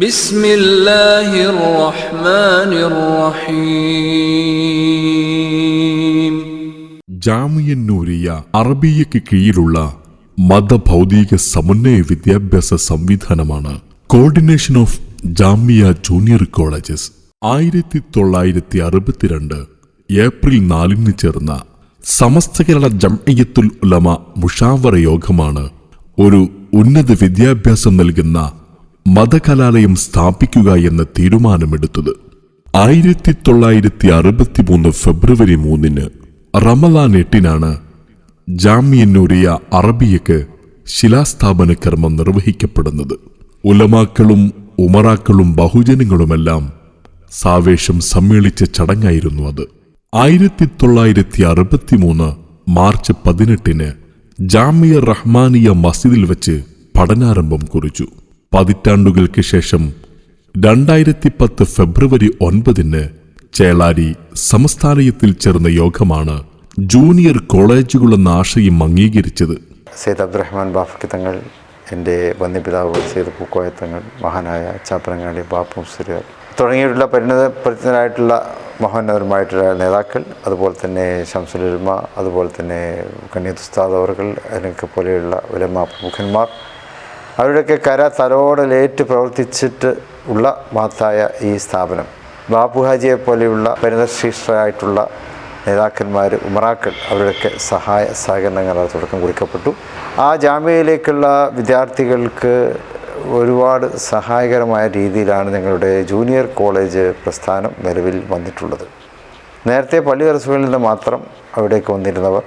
ബിസ്മില്ലാഹിർ റഹ്മാനിർ റഹീം. ജാമിയ നൂരിയ അറബിയയ്ക്ക് കീഴിലുള്ള മതഭൗതിക സമന്വയ വിദ്യാഭ്യാസ സംവിധാനമാണ് coordination of Jamia junior colleges. 1962 April 4 ചേർന്ന സമസ്ത കേരള ജംഇയ്യത്തുൽ ഉലമ മുഷാവറ യോഗമാണ് ഒരു ഉന്നത വിദ്യാഭ്യാസം നൽകുന്ന മതകലാലയം സ്ഥാപിക്കുക എന്ന തീരുമാനമെടുത്തത്. 1963 ഫെബ്രുവരി 3 റമദാൻ 8 ജാമിയ നൂരിയ അറബിയക്ക് ശിലാസ്ഥാപന കർമ്മം നിർവഹിക്കപ്പെടുന്നത്. ഉലമാക്കളും ഉമറാക്കളും ബഹുജനങ്ങളുമെല്ലാം സാവേശം സമ്മേളിച്ച ചടങ്ങായിരുന്നു അത്. 1963 മാർച്ച് 18 ജാമിയ റഹ്മാനിയ മസ്ജിദിൽ വെച്ച് പഠനാരംഭം കുറിച്ചു. പതിറ്റാണ്ടുകൾക്ക് ശേഷം 2010 ഫെബ്രുവരി 9 ചേളാരി സമസ്ഥാലയത്തിൽ ചേർന്ന യോഗമാണ് ജൂനിയർ കോളേജുകളെന്ന ആശയം അംഗീകരിച്ചത്. സയ്യിദ് അബ്ദുറഹ്മാൻ ബാഫക്കി തങ്ങൾ, എൻ്റെ വന്യപിതാവ് സയ്യിദ് പൂക്കോയ തങ്ങൾ, മഹാനായ ചാപ്പനങ്ങാടി ബാപ്പു മുസ്ലിയാർ തുടങ്ങിയിട്ടുള്ള പരിണിതരായിട്ടുള്ള മഹോന്നതരമായിട്ടുള്ള നേതാക്കൾ, അതുപോലെ തന്നെ ശംസുൽ ഉലമ, അതുപോലെ തന്നെ കണ്ണിയത്ത് ഉസ്താദ് അവർകൾ, അതിനൊക്കെ പോലെയുള്ള ഉലമ പ്രമുഖന്മാർ, അവരുടെയൊക്കെ കര തലോടലേറ്റ് പ്രവർത്തിച്ചിട്ട് ഉള്ള മഹത്തായ ഈ സ്ഥാപനം ബാപ്പു ഹാജിയെ പോലെയുള്ള പരിണിതശ്രേഷ്ഠരായിട്ടുള്ള നേതാക്കന്മാർ, ഉമറാക്കൾ, അവരുടെയൊക്കെ സഹായ സഹകരണങ്ങൾ തുടക്കം കുറിക്കപ്പെട്ടു. ആ ജാമ്യയിലേക്കുള്ള വിദ്യാർത്ഥികൾക്ക് ഒരുപാട് സഹായകരമായ രീതിയിലാണ് ഞങ്ങളുടെ ജൂനിയർ കോളേജ് പ്രസ്ഥാനം നിലവിൽ വന്നിട്ടുള്ളത്. നേരത്തെ പള്ളി ദർസുകളിൽ നിന്ന് മാത്രം അവിടേക്ക് വന്നിരുന്നവർ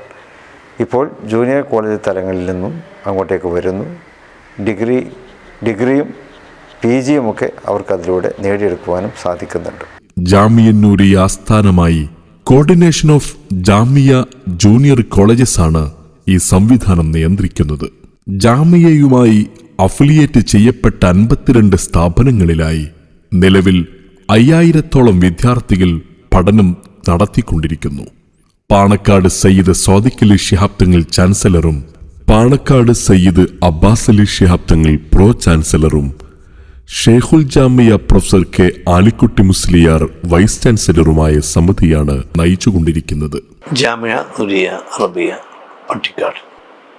ഇപ്പോൾ ജൂനിയർ കോളേജ് തലങ്ങളിൽ നിന്നും അങ്ങോട്ടേക്ക് വരുന്നു. ഡിഗ്രിയും PG ഒക്കെ അവർക്കതിലൂടെ നേടിയെടുക്കുവാനും സാധിക്കുന്നുണ്ട്. ജാമിയ നൂരിയ ആസ്ഥാനമായി coordination of Jamia junior colleges ആണ് ഈ സംവിധാനം നിയന്ത്രിക്കുന്നത്. ജാമിയയുമായി അഫിലിയേറ്റ് ചെയ്യപ്പെട്ട 52 സ്ഥാപനങ്ങളിലായി നിലവിൽ 5000-ഓളം വിദ്യാർത്ഥികൾ പഠനം നടത്തിക്കൊണ്ടിരിക്കുന്നു. പാണക്കാട് സയ്യിദ് സ്വാദിഖ് അലി ശിഹാബ് തങ്ങൾ ചാൻസലറും പാണക്കാട് സയ്യിദ് അബ്ബാസ് അലി ശിഹാബ് തങ്ങൾ പ്രോ ചാൻസലറും Shaikhul Jamia professor K Alikutty Musliyar vice ചാൻസലറുമായ സമിതിയാണ് നയിച്ചുകൊണ്ടിരിക്കുന്നത്. ജാമിയ നൂരിയ അറബിയ പട്ടിക്കാട്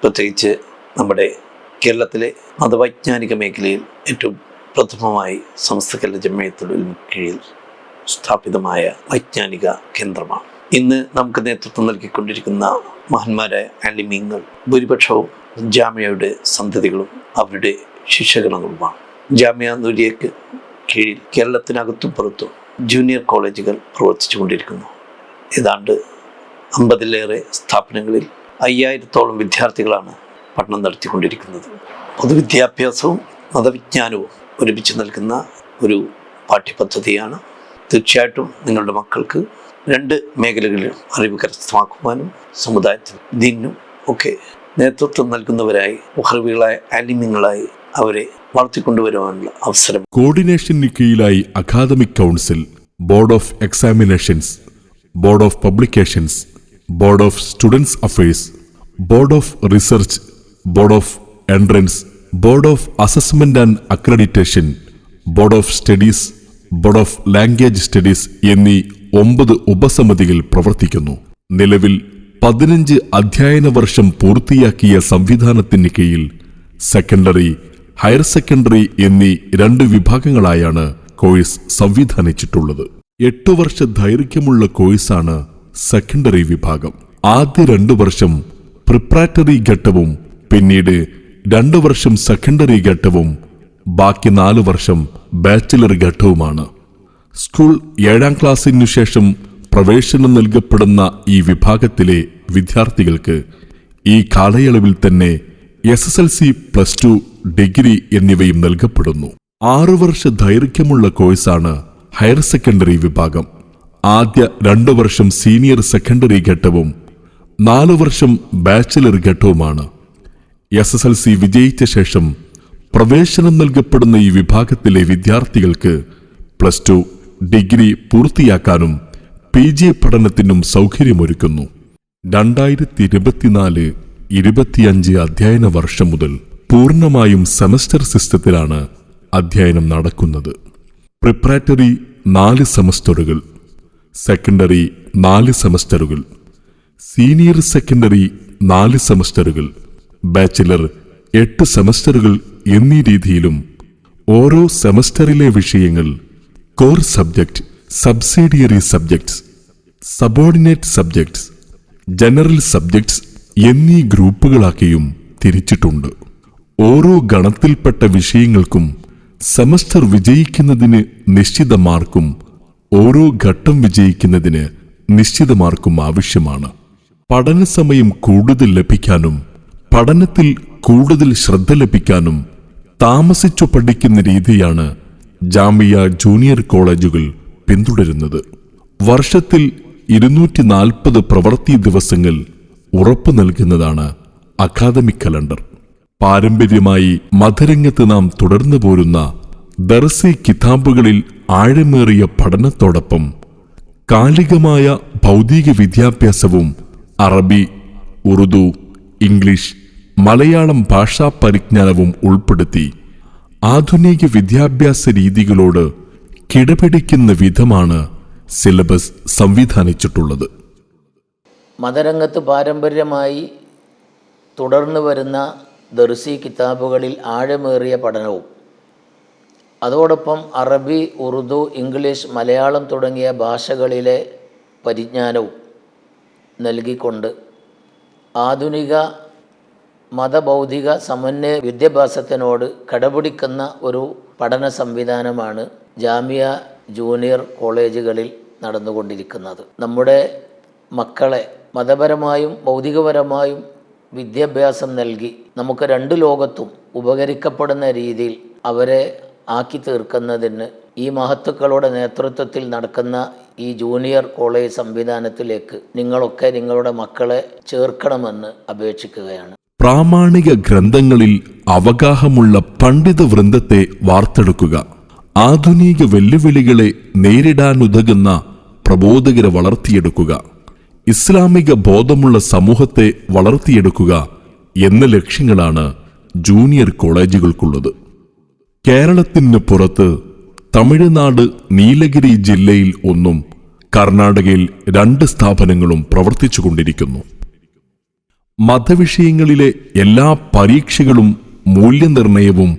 പ്രത്യേകിച്ച് നമ്മുടെ കേരളത്തിലെ മതവൈജ്ഞാനിക മേഖലയിൽ ഏറ്റവും പ്രഥമമായി സമസ്ത കേരള ജംഇയ്യത്തുൽ ഉലമ കീഴിൽ സ്ഥാപിതമായ വൈജ്ഞാനിക കേന്ദ്രമാണ്. ഇന്ന് നമുക്ക് നേതൃത്വം നൽകിക്കൊണ്ടിരിക്കുന്ന മഹാന്മാരായ ആലിമീങ്ങൾ ഭൂരിപക്ഷവും ജാമിയയുടെ സന്തതികളും അവരുടെ ശിഷ്യഗണങ്ങളുമാണ്. ജാമിയ നൂരിയയ്ക്ക് കീഴിൽ കേരളത്തിനകത്തും പുറത്തും ജൂനിയർ കോളേജുകൾ പ്രവർത്തിച്ചുകൊണ്ടിരിക്കുന്നു. ഏതാണ്ട് 50-ലേറെ സ്ഥാപനങ്ങളിൽ 5000-ഓളം വിദ്യാർത്ഥികളാണ് പഠനം നടത്തിക്കൊണ്ടിരിക്കുന്നത്. പൊതുവിദ്യാഭ്യാസവും മതവിജ്ഞാനവും ഒരുമിച്ച് നൽകുന്ന ഒരു പാഠ്യപദ്ധതിയാണ്. തീർച്ചയായിട്ടും നിങ്ങളുടെ മക്കൾക്ക് 2 മേഖലകളിലും അറിവ് കരസ്ഥമാക്കുവാനും സമുദായത്തിനും ദീനിനും ഒക്കെ നേതൃത്വം നൽകുന്നവരായി മുഹർവികളായ ആലിമ്യങ്ങളായി അവരെ വളർത്തിക്കൊണ്ടുവരുവാനുള്ള അവസരം. കോർഡിനേഷന് കീഴിലായി academic council, board of examinations, board of publications, board of students affairs, board of research, board of entrance, board of assessment and accreditation, board of studies, board of language studies എന്നീ 9 ഉപസമിതികൾ പ്രവർത്തിക്കുന്നു. നിലവിൽ 15 അധ്യയന വർഷം പൂർത്തിയാക്കിയ സംവിധാനത്തിന് കീഴിൽ സെക്കൻഡറി, ഹയർ സെക്കൻഡറി എന്നീ 2 വിഭാഗങ്ങളായാണ് course സംവിധാനിച്ചിട്ടുള്ളത്. 8 വർഷ ദൈർഘ്യമുള്ള കോഴ്സാണ് സെക്കൻഡറി വിഭാഗം. ആദ്യ 2 വർഷം പ്രിപ്പറേറ്ററി ഘട്ടവും പിന്നീട് 2 വർഷം സെക്കൻഡറി ഘട്ടവും ബാക്കി 4 വർഷം ബാച്ചിലർ ഘട്ടവുമാണ്. സ്കൂൾ 7ാം ക്ലാസ്സിനു ശേഷം പ്രവേശനം നൽകപ്പെടുന്ന ഈ വിഭാഗത്തിലെ വിദ്യാർത്ഥികൾക്ക് ഈ കാലയളവിൽ തന്നെ SSLC, +2, ഡിഗ്രി എന്നിവയും നൽകപ്പെടുന്നു. 6 വർഷ ദൈർഘ്യമുള്ള കോഴ്സാണ് ഹയർ സെക്കൻഡറി വിഭാഗം. ആദ്യ 2 വർഷം സീനിയർ സെക്കൻഡറി ഘട്ടവും 4 വർഷം ബാച്ചിലർ ഘട്ടവുമാണ്. SSLC വിജയിച്ച ശേഷം പ്രവേശനം നൽകപ്പെടുന്ന ഈ വിഭാഗത്തിലെ വിദ്യാർത്ഥികൾക്ക് +2, ഡിഗ്രി പൂർത്തിയാക്കാനും PG പഠനത്തിനും സൗകര്യമൊരുക്കുന്നു. 2024-25 അധ്യയന വർഷം മുതൽ പൂർണ്ണമായും സെമസ്റ്റർ സിസ്റ്റത്തിലാണ് അധ്യയനം നടക്കുന്നത്. പ്രിപ്പറേറ്ററി 4 സെമസ്റ്ററുകൾ, സെക്കൻഡറി 4 സെമസ്റ്ററുകൾ, സീനിയർ സെക്കൻഡറി 4 സെമസ്റ്ററുകൾ, ബാച്ചിലർ 8 സെമസ്റ്ററുകൾ എന്നീ രീതിയിലും ഓരോ സെമസ്റ്ററിലെ വിഷയങ്ങൾ core subject, subsidiary subjects, subordinate subjects, general subjects എന്നീ ഗ്രൂപ്പുകളാക്കിയും തിരിച്ചിട്ടുണ്ട്. ഓരോ ഗണത്തിൽപ്പെട്ട വിഷയങ്ങൾക്കും സെമസ്റ്റർ വിജയിക്കുന്നതിന് നിശ്ചിത മാർക്കും ഓരോ ഘട്ടം വിജയിക്കുന്നതിന് നിശ്ചിത മാർക്കും ആവശ്യമാണ്. പഠനസമയം കൂടുതൽ ലഭിക്കാനും പഠനത്തിൽ കൂടുതൽ ശ്രദ്ധ ലഭിക്കാനും താമസിച്ചു പഠിക്കുന്ന രീതിയാണ് ജാമിയ ജൂനിയർ കോളേജുകൾ പിന്തുടരുന്നത്. വർഷത്തിൽ 240 പ്രവൃത്തി ദിവസങ്ങൾ ഉറപ്പു നൽകുന്നതാണ് അക്കാദമിക് കലണ്ടർ. പാരമ്പര്യമായി മതരംഗത്ത് നാം തുടർന്നു പോരുന്ന ദർസി കിതാബുകളിൽ ആഴമേറിയ പഠനത്തോടൊപ്പം കാലികമായ ഭൗതിക വിദ്യാഭ്യാസവും അറബി, ഉറുദു, ഇംഗ്ലീഷ്, മലയാളം ഭാഷാ പരിജ്ഞാനവും ഉൾപ്പെടുത്തി ആധുനിക വിദ്യാഭ്യാസ രീതികളോട് കിടപിടിക്കുന്ന വിധമാണ് സിലബസ് സംവിധാനിച്ചിട്ടുള്ളത്. മതരംഗത്ത് പാരമ്പര്യമായി തുടർന്നു വരുന്ന ദർസി കിതാബുകളിൽ ആഴമേറിയ പഠനവും അതോടൊപ്പം അറബി, ഉറുദു, ഇംഗ്ലീഷ്, മലയാളം തുടങ്ങിയ ഭാഷകളിലെ പരിജ്ഞാനവും നൽകിക്കൊണ്ട് ആധുനിക മതബൗദ്ധിക സമന്വയ വിദ്യാഭ്യാസത്തിനോട് കടപിടിക്കുന്ന ഒരു പഠന സംവിധാനമാണ് ജാമിയ ജൂനിയർ കോളേജുകളിൽ നടന്നുകൊണ്ടിരിക്കുന്നത്. നമ്മുടെ മക്കളെ മതപരമായും ഭൗതികപരമായും വിദ്യാഭ്യാസം നൽകി നമുക്ക് 2 ലോകത്തും ഉപകരിക്കപ്പെടുന്ന രീതിയിൽ അവരെ ആക്കി തീർക്കുന്നതിന് ഈ മഹത്തുക്കളുടെ നേതൃത്വത്തിൽ നടക്കുന്ന ഈ ജൂനിയർ കോളേജ് സംവിധാനത്തിലേക്ക് നിങ്ങളൊക്കെ നിങ്ങളുടെ മക്കളെ ചേർക്കണമെന്ന് അപേക്ഷിക്കുകയാണ്. പ്രാമാണിക ഗ്രന്ഥങ്ങളിൽ അവഗാഹമുള്ള പണ്ഡിത വൃന്ദത്തെ വാർത്തെടുക്കുക, ആധുനിക വെല്ലുവിളികളെ നേരിടാനുതകുന്ന പ്രബോധകരെ വളർത്തിയെടുക്കുക, ഇസ്ലാമിക ബോധമുള്ള സമൂഹത്തെ വളർത്തിയെടുക്കുക എന്ന ലക്ഷ്യങ്ങളാണ് ജൂനിയർ കോളേജുകൾക്കുള്ളത്. കേരളത്തിന് പുറത്ത് തമിഴ്നാട് നീലഗിരി ജില്ലയിൽ 1, കർണാടകയിൽ 2 സ്ഥാപനങ്ങളും പ്രവർത്തിച്ചുകൊണ്ടിരിക്കുന്നു. മതവിഷയങ്ങളിലെ എല്ലാ പരീക്ഷകളും മൂല്യനിർണയവും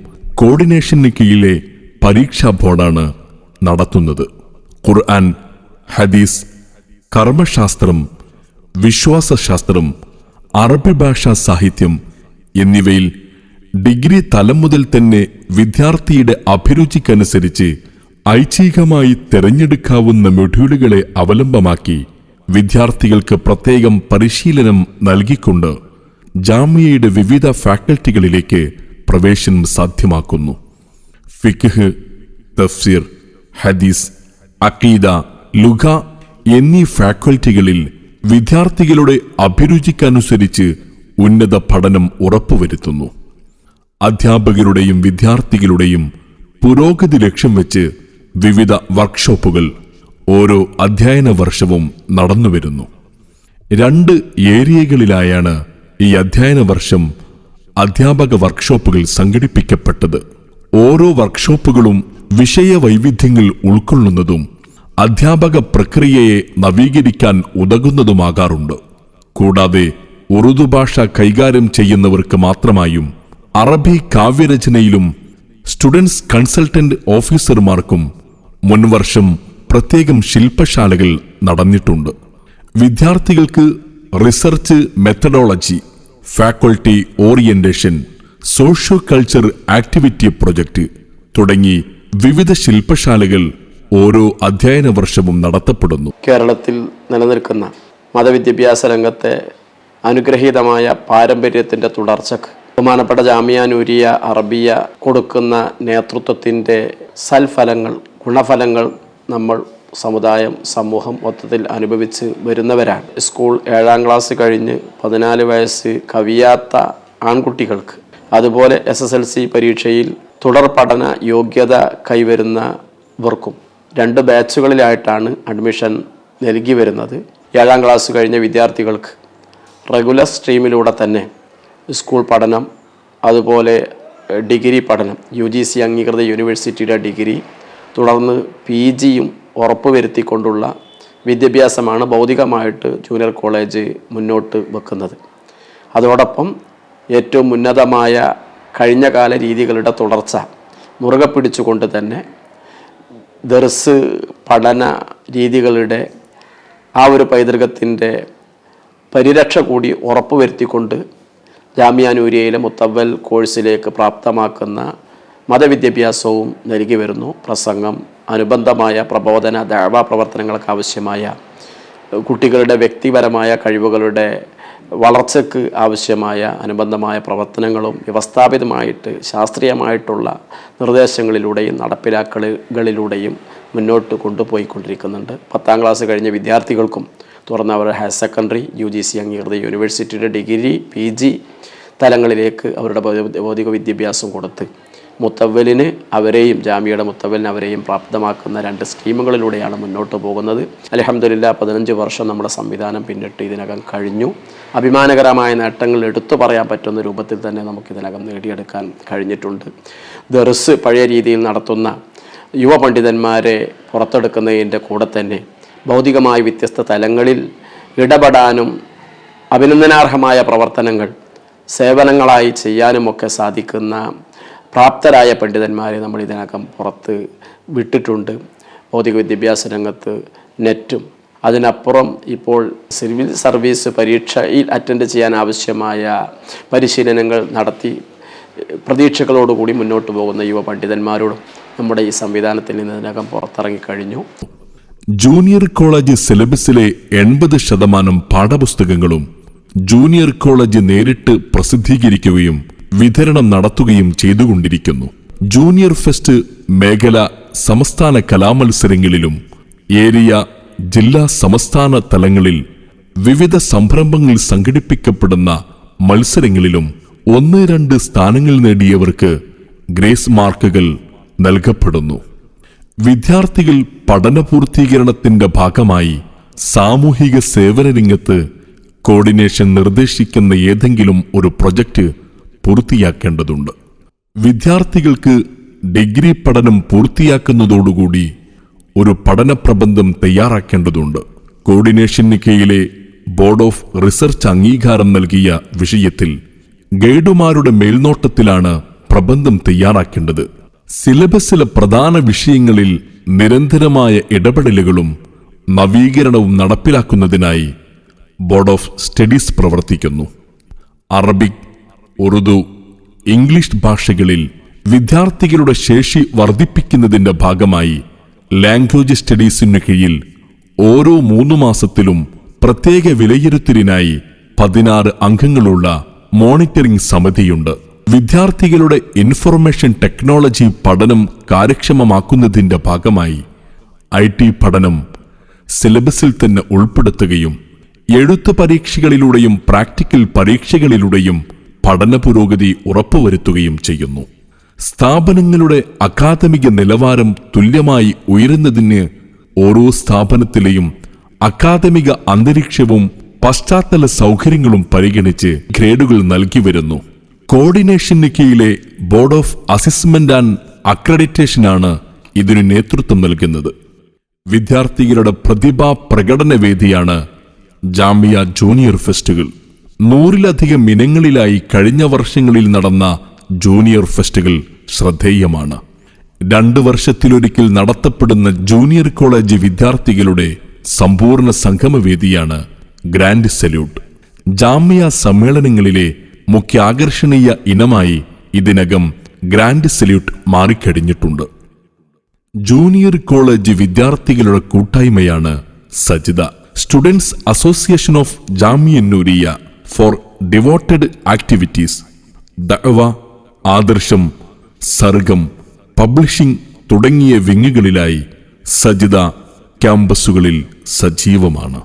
കോർഡിനേഷന് കീഴിലെ പരീക്ഷാ ബോർഡാണ് നടത്തുന്നത്. ഖുർആൻ, ഹദീസ്, കർമ്മശാസ്ത്രം, വിശ്വാസശാസ്ത്രം, അറബി ഭാഷാ സാഹിത്യം എന്നിവയിൽ ഡിഗ്രി തലം മുതൽ തന്നെ വിദ്യാർത്ഥിയുടെ അഭിരുചിക്കനുസരിച്ച് ഐച്ഛികമായി തിരഞ്ഞെടുക്കാവുന്ന മൊഡ്യൂളുകളെ അവലംബമാക്കി വിദ്യാർത്ഥികൾക്ക് പ്രത്യേകം പരിശീലനം നൽകിക്കൊണ്ട് ജാമിയയുടെ വിവിധ ഫാക്കൽറ്റികളിലേക്ക് പ്രവേശനം സാധ്യമാക്കുന്നു. ഫിഖ്ഹ്, തഫ്സീർ, ഹദീസ്, അഖീദ, ലുഗ എന്നീ ഫാക്കൽറ്റികളിൽ വിദ്യാർത്ഥികളുടെ അഭിരുചിക്കനുസരിച്ച് ഉന്നത പഠനം ഉറപ്പുവരുത്തുന്നു. അധ്യാപകരുടെയും വിദ്യാർത്ഥികളുടെയും പുരോഗതി ലക്ഷ്യം വെച്ച് വിവിധ വർക്ക്ഷോപ്പുകൾ ഓരോ അധ്യയന വർഷവും നടന്നുവരുന്നു. 2 ഏരിയകളിലായാണ് ഈ അധ്യയന വർഷം അധ്യാപക വർക്ക്ഷോപ്പുകൾ സംഘടിപ്പിക്കപ്പെട്ടത്. ഓരോ വർക്ക്ഷോപ്പുകളും വിഷയവൈവിധ്യങ്ങൾ ഉൾക്കൊള്ളുന്നതും അധ്യാപക പ്രക്രിയയെ നവീകരിക്കാൻ ഉതകുന്നതുമാകാറുണ്ട്. കൂടാതെ ഉറുദു ഭാഷ കൈകാര്യം ചെയ്യുന്നവർക്ക് മാത്രമായും അറബി കാവ്യരചനയിലും സ്റ്റുഡൻസ് കൺസൾട്ടന്റ് ഓഫീസർമാർക്കും മുൻവർഷം പ്രത്യേകം ശില്പശാലകൾ നടന്നിട്ടുണ്ട്. വിദ്യാർത്ഥികൾക്ക് research methodology, faculty orientation, socio culture activity project തുടങ്ങി വിവിധ ശില്പശാലകൾ ഓരോ അധ്യയന വർഷവും നടത്തപ്പെടുന്നു. കേരളത്തിൽ നിലനിൽക്കുന്ന മതവിദ്യാഭ്യാസ രംഗത്തെ അനുഗ്രഹീതമായ പാരമ്പര്യത്തിൻ്റെ തുടർച്ചക്ക് ബഹുമാനപ്പെട്ട ജാമിയ നൂരിയ അറബിയ കൊടുക്കുന്ന നേതൃത്വത്തിൻ്റെ സൽഫലങ്ങൾ, ഗുണഫലങ്ങൾ നമ്മൾ സമുദായം, സമൂഹം മൊത്തത്തിൽ അനുഭവിച്ച് വരുന്നവരാണ്. സ്കൂൾ 7ാം ക്ലാസ് കഴിഞ്ഞ് 14 വയസ്സ് കവിയാത്ത ആൺകുട്ടികൾക്ക്, അതുപോലെ SSLC പരീക്ഷയിൽ തുടർ പഠന യോഗ്യത കൈവരുന്നവർക്കും 2 ബാച്ചുകളിലായിട്ടാണ് അഡ്മിഷൻ നൽകി വരുന്നത്. 7ാം ക്ലാസ് കഴിഞ്ഞ വിദ്യാർത്ഥികൾക്ക് റെഗുലർ സ്ട്രീമിലൂടെ തന്നെ സ്കൂൾ പഠനം, അതുപോലെ ഡിഗ്രി പഠനം UGC അംഗീകൃത യൂണിവേഴ്സിറ്റിയുടെ ഡിഗ്രി തുടർന്ന് PGയും ഉറപ്പുവരുത്തിക്കൊണ്ടുള്ള വിദ്യാഭ്യാസമാണ് ഭൗതികമായിട്ട് ജൂനിയർ കോളേജ് മുന്നോട്ട് വെക്കുന്നത്. അതോടൊപ്പം ഏറ്റവും ഉന്നതമായ കഴിഞ്ഞകാല രീതികളുടെ തുടർച്ച മുറുകെ പിടിച്ചുകൊണ്ട് തന്നെ ദർസ് പഠന രീതികളുടെ ആ ഒരു പൈതൃകത്തിൻ്റെ പരിരക്ഷ കൂടി ഉറപ്പുവരുത്തിക്കൊണ്ട് ജാമിയ നൂരിയയിലെ മുത്തവ്വൽ കോഴ്സിലേക്ക് പ്രാപ്തമാക്കുന്ന മതവിദ്യാഭ്യാസവും നൽകി വരുന്നു. പ്രസംഗം, അനുബന്ധമായ പ്രബോധന ദഅവ പ്രവർത്തനങ്ങൾക്ക് ആവശ്യമായ കുട്ടികളുടെ വ്യക്തിപരമായ കഴിവുകളുടെ വളർച്ചയ്ക്ക് ആവശ്യമായ അനുബന്ധമായ പ്രവർത്തനങ്ങളും വ്യവസ്ഥാപിതമായിട്ട് ശാസ്ത്രീയമായിട്ടുള്ള നിർദ്ദേശങ്ങളിലൂടെയും നടപ്പിലാക്കലുകളിലൂടെയും മുന്നോട്ട് കൊണ്ടുപോയിക്കൊണ്ടിരിക്കുന്നുണ്ട്. 10ാം ക്ലാസ് കഴിഞ്ഞ വിദ്യാർത്ഥികൾക്കും തുറന്ന അവരുടെ ഹയർ സെക്കൻഡറി UGC അംഗീകൃത യൂണിവേഴ്സിറ്റിയുടെ ഡിഗ്രി PG തലങ്ങളിലേക്ക് അവരുടെ ഭൗതിക വിദ്യാഭ്യാസം കൊടുത്ത് മുത്തവ്വലിന് അവരെയും ജാമിയയുടെ മുത്തവ്വലിന് അവരെയും പ്രാപ്തമാക്കുന്ന 2 സ്കീമുകളിലൂടെയാണ് മുന്നോട്ട് പോകുന്നത്. അൽഹംദുലില്ലാ 15 വർഷം നമ്മുടെ സംവിധാനം പിന്നിട്ട് ഇതിനകം കഴിഞ്ഞു. അഭിമാനകരമായ നേട്ടങ്ങൾ എടുത്തു പറയാൻ പറ്റുന്ന രൂപത്തിൽ തന്നെ നമുക്കിതിനകം നേടിയെടുക്കാൻ കഴിഞ്ഞിട്ടുണ്ട്. ദർസ് പഴയ രീതിയിൽ നടത്തുന്ന യുവ പണ്ഡിതന്മാരെ പുറത്തെടുക്കുന്നതിൻ്റെ കൂടെ തന്നെ ഭൗതികമായ വ്യത്യസ്ത തലങ്ങളിൽ ഇടപെടാനും അഭിനന്ദനാർഹമായ പ്രവർത്തനങ്ങൾ സേവനങ്ങളായി ചെയ്യാനുമൊക്കെ സാധിക്കുന്ന പ്രാപ്തരായ പണ്ഡിതന്മാരെ നമ്മൾ ഇതിനകം പുറത്ത് വിട്ടിട്ടുണ്ട്. ഭൗതിക വിദ്യാഭ്യാസ രംഗത്ത് നെറ്റും അതിനപ്പുറം ഇപ്പോൾ സിവിൽ സർവീസ് പരീക്ഷയിൽ അറ്റൻഡ് ചെയ്യാൻ ആവശ്യമായ പരിശീലനങ്ങൾ നടത്തി പ്രതീക്ഷകളോടുകൂടി മുന്നോട്ട് പോകുന്ന യുവ പണ്ഡിതന്മാരോടും നമ്മുടെ ഈ സംവിധാനത്തിൽ നിന്ന് ഇതിനകം പുറത്തിറങ്ങിക്കഴിഞ്ഞു. ജൂനിയർ കോളേജ് സിലബസിലെ 80% പാഠപുസ്തകങ്ങളും ജൂനിയർ കോളേജ് നേരിട്ട് പ്രസിദ്ധീകരിക്കുകയും വിതരണം നടത്തുകയും ചെയ്തുകൊണ്ടിരിക്കുന്നു. ജൂനിയർ ഫെസ്റ്റ് മേഖല സംസ്ഥാന കലാമത്സരങ്ങളിലും ഏരിയ ജില്ലാ സംസ്ഥാന തലങ്ങളിൽ വിവിധ സംരംഭങ്ങൾ സംഘടിപ്പിക്കപ്പെടുന്ന മത്സരങ്ങളിലും 1-2 സ്ഥാനങ്ങൾ നേടിയവർക്ക് ഗ്രേസ് മാർക്കുകൾ നൽകപ്പെടുന്നു. വിദ്യാർത്ഥികൾ പഠനപൂർത്തീകരണത്തിന്റെ ഭാഗമായി സാമൂഹിക സേവന രംഗത്ത് കോർഡിനേഷൻ നിർദ്ദേശിക്കുന്ന ഏതെങ്കിലും ഒരു പ്രൊജക്റ്റ് പൂർത്തിയാക്കേണ്ടതുണ്ട്. വിദ്യാർത്ഥികൾക്ക് ഡിഗ്രി പഠനം പൂർത്തിയാക്കുന്നതോടുകൂടി ഒരു പഠന പ്രബന്ധം തയ്യാറാക്കേണ്ടതുണ്ട്. കോർഡിനേഷന് കീഴിലെ ബോർഡ് ഓഫ് റിസർച്ച് അംഗീകാരം നൽകിയ വിഷയത്തിൽ ഗൈഡുമാരുടെ മേൽനോട്ടത്തിലാണ് പ്രബന്ധം തയ്യാറാക്കേണ്ടത്. സിലബസിലെ പ്രധാന വിഷയങ്ങളിൽ നിരന്തരമായ ഇടപെടലുകളും നവീകരണവും നടപ്പിലാക്കുന്നതിനായി ബോർഡ് ഓഫ് സ്റ്റഡീസ് പ്രവർത്തിക്കുന്നു. അറബിക്, ഉറുദു, ഇംഗ്ലീഷ് ഭാഷകളിൽ വിദ്യാർത്ഥികളുടെ ശേഷി വർദ്ധിപ്പിക്കുന്നതിന്റെ ഭാഗമായി ലാംഗ്വേജ് സ്റ്റഡീസിനു കീഴിൽ ഓരോ 3 മാസത്തിലും പ്രത്യേക വിലയിരുത്തലിനായി 16 അംഗങ്ങളുള്ള മോണിറ്ററിംഗ് സമിതിയുണ്ട്. വിദ്യാർത്ഥികളുടെ ഇൻഫർമേഷൻ ടെക്നോളജി പഠനം കാര്യക്ഷമമാക്കുന്നതിന്റെ ഭാഗമായി IT പഠനം സിലബസിൽ തന്നെ ഉൾപ്പെടുത്തുകയും എഴുത്ത് പരീക്ഷകളിലൂടെയും പ്രാക്ടിക്കൽ പരീക്ഷകളിലൂടെയും പഠന പുരോഗതി ഉറപ്പുവരുത്തുകയും ചെയ്യുന്നു. സ്ഥാപനങ്ങളുടെ അക്കാദമിക നിലവാരം തുല്യമായി ഉയരുന്നതിന് ഓരോ സ്ഥാപനത്തിലെയും അക്കാദമിക അന്തരീക്ഷവും പശ്ചാത്തല സൗകര്യങ്ങളും പരിഗണിച്ച് ഗ്രേഡുകൾ നൽകി വരുന്നു. കോർഡിനേഷന് കീഴിലെ ബോർഡ് ഓഫ് അസസ്മെന്റ് ആൻഡ് അക്രഡിറ്റേഷനാണ് ഇതിനു നേതൃത്വം നൽകുന്നത്. വിദ്യാർത്ഥികളുടെ പ്രതിഭാ പ്രകടന വേദിയാണ് ജാമിയ ജൂനിയർ ഫെസ്റ്റുകൾ. 100-ലധികം ഇനങ്ങളിലായി കഴിഞ്ഞ വർഷങ്ങളിൽ നടന്ന ജൂനിയർ ഫെസ്റ്റുകൾ ശ്രദ്ധേയമാണ്. 2 വർഷത്തിലൊരിക്കൽ നടത്തപ്പെടുന്ന ജൂനിയർ കോളേജ് വിദ്യാർത്ഥികളുടെ സമ്പൂർണ്ണ സംഗമവേദിയാണ് ഗ്രാൻഡ് സല്യൂട്ട്. ജാമിയ സമ്മേളനങ്ങളിലെ മുഖ്യ ആകർഷണീയ ഇനമായി ഇതിനകം ഗ്രാൻഡ് സല്യൂട്ട് മാറിക്കഴിഞ്ഞിട്ടുണ്ട്. ജൂനിയർ കോളേജ് വിദ്യാർത്ഥികളുടെ കൂട്ടായ്മയാണ് Sajida, students association of Jamia Nooriya for devoted activities. ദഅവ, ആദർശം, സർഗം, പബ്ലിഷിംഗ് തുടങ്ങിയ വിങ്ങുകളിലായി സജിദ ക്യാമ്പസുകളിൽ സജീവമാണ്.